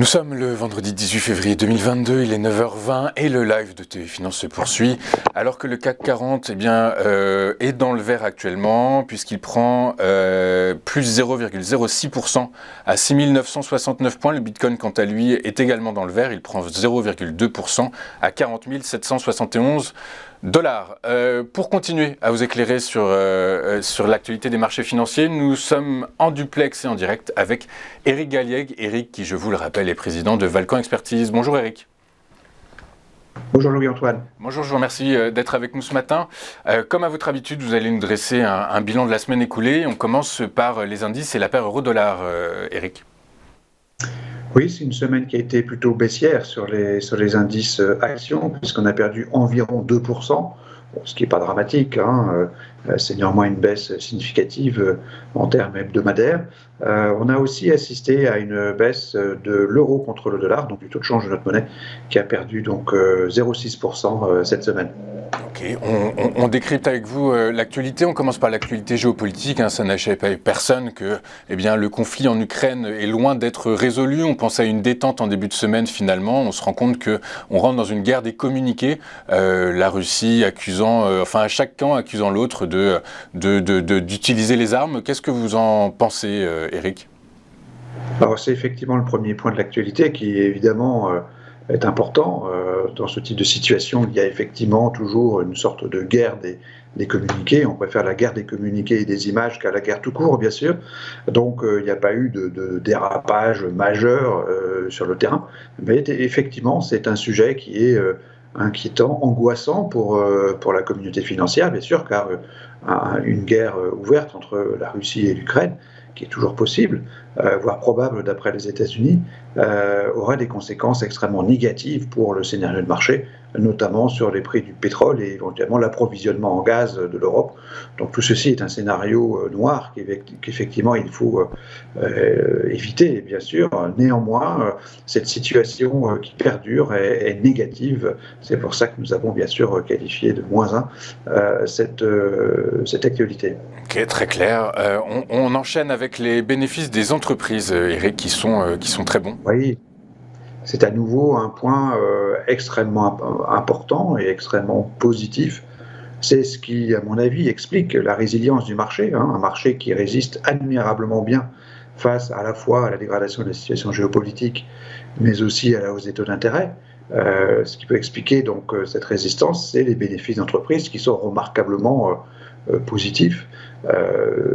sommes le vendredi 18 février 2022, il est 9h20 et le live de TV Finance se poursuit. Alors que le CAC 40 est dans le vert actuellement puisqu'il prend plus 0,06% à 6969 points. Le Bitcoin quant à lui est également dans le vert, il prend 0,2% à 40 771 dollars. Pour continuer à vous éclairer sur l'actualité des marchés financiers, nous sommes en duplex et en direct avec Eric Galliègue. Eric, qui je vous le rappelle est président de Valcan Expertise. Bonjour Eric. Bonjour Louis-Antoine. Bonjour, je vous remercie d'être avec nous ce matin. Comme à votre habitude, vous allez nous dresser un bilan de la semaine écoulée. On commence par les indices et la paire euro-dollar, Eric. Oui, c'est une semaine qui a été plutôt baissière sur les indices actions, puisqu'on a perdu environ 2%, ce qui n'est pas dramatique, c'est néanmoins une baisse significative en termes hebdomadaires. On a aussi assisté à une baisse de l'euro contre le dollar, donc du taux de change de notre monnaie, qui a perdu donc 0,6% cette semaine. Ok, on décrypte avec vous l'actualité. On commence par l'actualité géopolitique. Ça n'échappe à personne que le conflit en Ukraine est loin d'être résolu. On pense à une détente en début de semaine finalement. On se rend compte qu'on rentre dans une guerre des communiqués. La Russie accusant, chaque camp accusant l'autre d'utiliser les armes. Qu'est-ce que vous en pensez, Eric ? Alors c'est effectivement le premier point de l'actualité qui évidemment est important. Dans ce type de situation, il y a effectivement toujours une sorte de guerre des communiqués. On préfère la guerre des communiqués et des images qu'à la guerre tout court, bien sûr. Donc il n'y a pas eu de dérapage majeur sur le terrain. Mais effectivement, c'est un sujet qui est inquiétant, angoissant pour la communauté financière, bien sûr, car une guerre ouverte entre la Russie et l'Ukraine, qui est toujours possible, voire probable d'après les États-Unis, aurait des conséquences extrêmement négatives pour le scénario de marché, notamment sur les prix du pétrole et éventuellement l'approvisionnement en gaz de l'Europe. Donc tout ceci est un scénario noir qu'effectivement il faut éviter, bien sûr. Néanmoins, cette situation qui perdure est négative. C'est pour ça que nous avons bien sûr qualifié de -1 cette actualité. Ok, très clair. On enchaîne avec les bénéfices des entreprises, Eric, qui sont très bons. Oui, c'est à nouveau un point extrêmement important et extrêmement positif. C'est ce qui, à mon avis, explique la résilience du marché, un marché qui résiste admirablement bien face à la fois à la dégradation de la situation géopolitique, mais aussi à la hausse des taux d'intérêt. Ce qui peut expliquer donc cette résistance, c'est les bénéfices d'entreprises qui sont remarquablement positifs.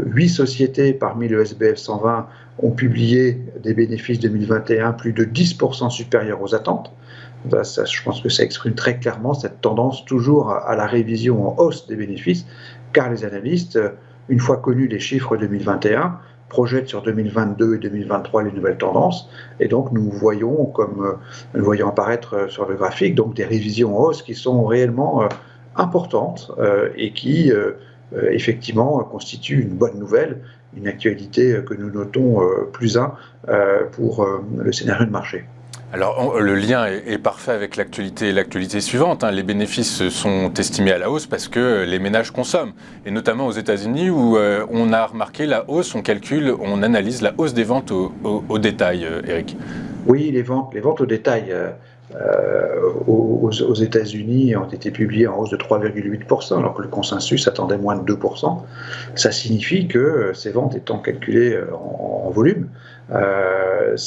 8 sociétés parmi le SBF 120 ont publié des bénéfices 2021 plus de 10% supérieurs aux attentes. Ça, je pense que ça exprime très clairement cette tendance toujours à la révision en hausse des bénéfices, car les analystes, une fois connus les chiffres 2021, projettent sur 2022 et 2023 les nouvelles tendances, et donc nous voyons, comme nous le voyons apparaître sur le graphique, donc des révisions en hausse qui sont réellement importantes et qui effectivement constituent une bonne nouvelle, une actualité que nous notons +1 pour le scénario de marché. Alors, le lien est parfait avec l'actualité suivante. Les bénéfices sont estimés à la hausse parce que les ménages consomment. Et notamment aux États-Unis où on a remarqué la hausse, on analyse la hausse des ventes au détail, Eric. Oui, les ventes au détail aux États-Unis ont été publiées en hausse de 3,8%, alors que le consensus attendait moins de 2%. Ça signifie que ces ventes étant calculées en volume, les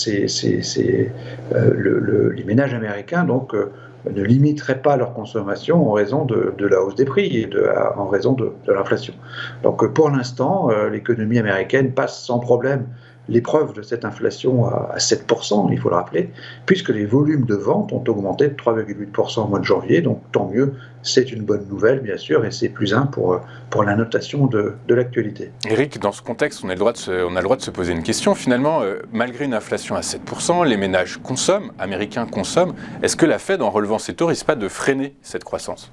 ménages américains donc, ne limiteraient pas leur consommation en raison de la hausse des prix et en raison de l'inflation. Donc pour l'instant, l'économie américaine passe sans problème l'épreuve de cette inflation à 7%, il faut le rappeler, puisque les volumes de vente ont augmenté de 3,8% au mois de janvier, donc tant mieux, c'est une bonne nouvelle bien sûr, et c'est +1 pour la notation de l'actualité. Eric, dans ce contexte, on a le droit de se poser une question. Finalement, malgré une inflation à 7%, les ménages consomment, américains consomment. Est-ce que la Fed, en relevant ses taux, risque pas de freiner cette croissance ?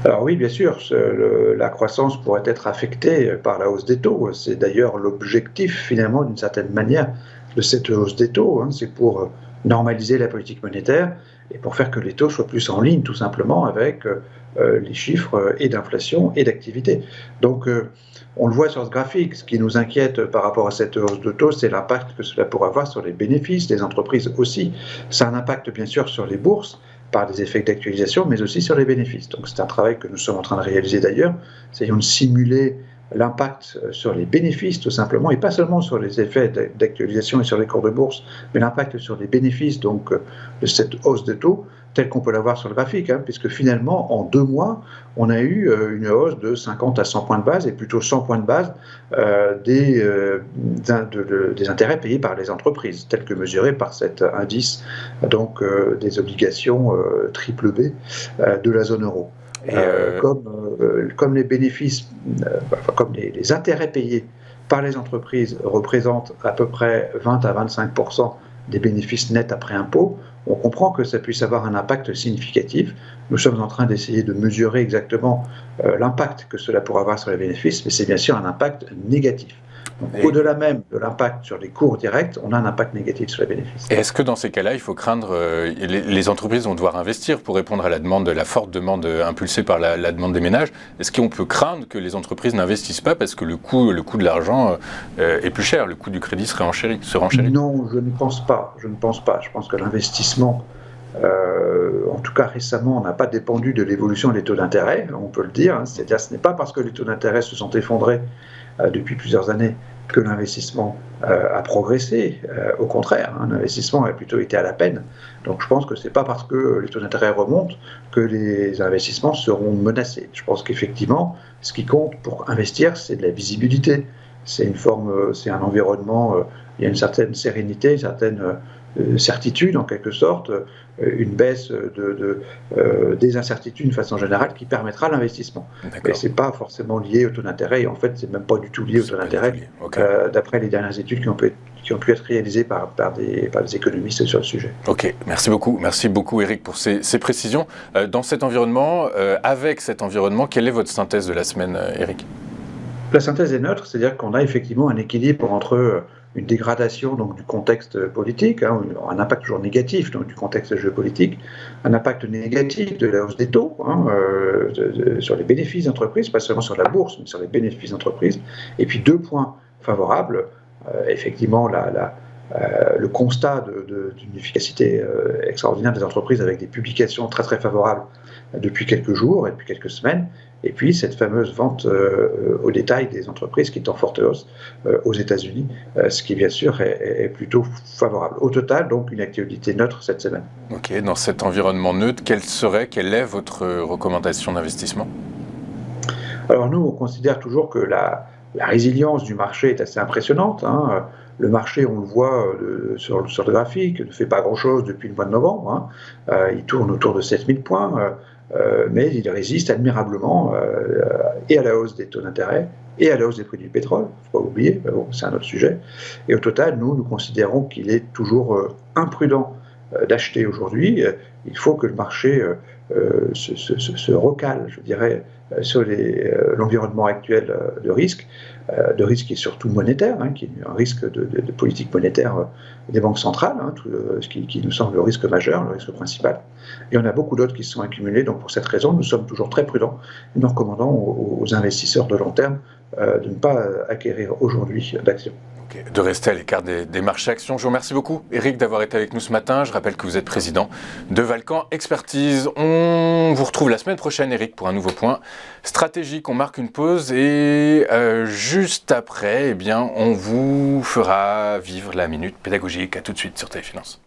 Alors oui, bien sûr, la croissance pourrait être affectée par la hausse des taux. C'est d'ailleurs l'objectif, finalement, d'une certaine manière, de cette hausse des taux. C'est pour normaliser la politique monétaire et pour faire que les taux soient plus en ligne tout simplement avec les chiffres et d'inflation et d'activité. Donc on le voit sur ce graphique, ce qui nous inquiète par rapport à cette hausse de taux, c'est l'impact que cela pourrait avoir sur les bénéfices des entreprises aussi. Ça a un impact bien sûr sur les bourses, par des effets d'actualisation, mais aussi sur les bénéfices. Donc c'est un travail que nous sommes en train de réaliser d'ailleurs. Essayons de simuler l'impact sur les bénéfices tout simplement, et pas seulement sur les effets d'actualisation et sur les cours de bourse, mais l'impact sur les bénéfices donc de cette hausse de taux, tel qu'on peut l'avoir sur le graphique, puisque finalement, en 2 mois, on a eu une hausse de 50 à 100 points de base, et plutôt 100 points de base des intérêts payés par les entreprises, tels que mesurés par cet indice donc, des obligations triple B de la zone euro. Comme les bénéfices, comme les intérêts payés par les entreprises représentent à peu près 20 à 25% des bénéfices nets après impôt, on comprend que ça puisse avoir un impact significatif. Nous sommes en train d'essayer de mesurer exactement l'impact que cela pourrait avoir sur les bénéfices, mais c'est bien sûr un impact négatif. Au-delà même de l'impact sur les cours directs, on a un impact négatif sur les bénéfices. Et est-ce que dans ces cas-là, il faut craindre, les entreprises vont devoir investir pour répondre à la forte demande impulsée par la demande des ménages. Est-ce qu'on peut craindre que les entreprises n'investissent pas parce que le coût de l'argent est plus cher, le coût du crédit se renchérit? Non, je ne pense pas. Je pense que l'investissement, en tout cas récemment, n'a pas dépendu de l'évolution des taux d'intérêt, on peut le dire. C'est-à-dire ce n'est pas parce que les taux d'intérêt se sont effondrés depuis plusieurs années que l'investissement a progressé. Au contraire, l'investissement a plutôt été à la peine. Donc je pense que ce n'est pas parce que les taux d'intérêt remontent que les investissements seront menacés. Je pense qu'effectivement, ce qui compte pour investir, c'est de la visibilité. C'est un environnement, il y a une certaine sérénité, une certaine certitude en quelque sorte, une baisse des incertitudes de façon générale qui permettra l'investissement. Mais ce n'est pas forcément lié au taux d'intérêt, et en fait, ce n'est même pas du tout lié au taux d'intérêt, d'après les dernières études qui ont pu être réalisées par des économistes sur le sujet. Ok, merci beaucoup Eric pour ces précisions. Dans cet environnement, avec cet environnement, quelle est votre synthèse de la semaine, Eric ? La synthèse est neutre, c'est-à-dire qu'on a effectivement un équilibre entre une dégradation donc, du contexte politique, un impact toujours négatif donc, du contexte géopolitique, un impact négatif de la hausse des taux sur les bénéfices d'entreprise, pas seulement sur la bourse, mais sur les bénéfices d'entreprise, et puis 2 points favorables, effectivement le constat d'une efficacité extraordinaire des entreprises avec des publications très très favorables depuis quelques jours et depuis quelques semaines, et puis cette fameuse vente au détail des entreprises qui est en forte hausse aux États-Unis, ce qui bien sûr est plutôt favorable. Au total, donc une activité neutre cette semaine. Ok, dans cet environnement neutre, quelle est votre recommandation d'investissement ? Alors nous, on considère toujours que la résilience du marché est assez impressionnante. Le marché, on le voit sur le graphique, ne fait pas grand-chose depuis le mois de novembre. Il tourne autour de 7000 points, mais il résiste admirablement et à la hausse des taux d'intérêt et à la hausse des prix du pétrole, il ne faut pas oublier, mais bon, c'est un autre sujet. Et au total, nous considérons qu'il est toujours imprudent d'acheter aujourd'hui. Il faut que le marché se recale, je dirais, sur l'environnement actuel de risque qui est surtout monétaire, qui est un risque de politique monétaire des banques centrales, ce qui nous semble le risque majeur, le risque principal. Et on a beaucoup d'autres qui se sont accumulés, donc pour cette raison, nous sommes toujours très prudents. Nous recommandons aux investisseurs de long terme de ne pas acquérir aujourd'hui d'actions. De rester à l'écart des marchés actions. Je vous remercie beaucoup, Eric, d'avoir été avec nous ce matin. Je rappelle que vous êtes président de Valcan Expertise. On vous retrouve la semaine prochaine, Eric, pour un nouveau point stratégique. On marque une pause et juste après, on vous fera vivre la minute pédagogique. À tout de suite sur Téléfinance.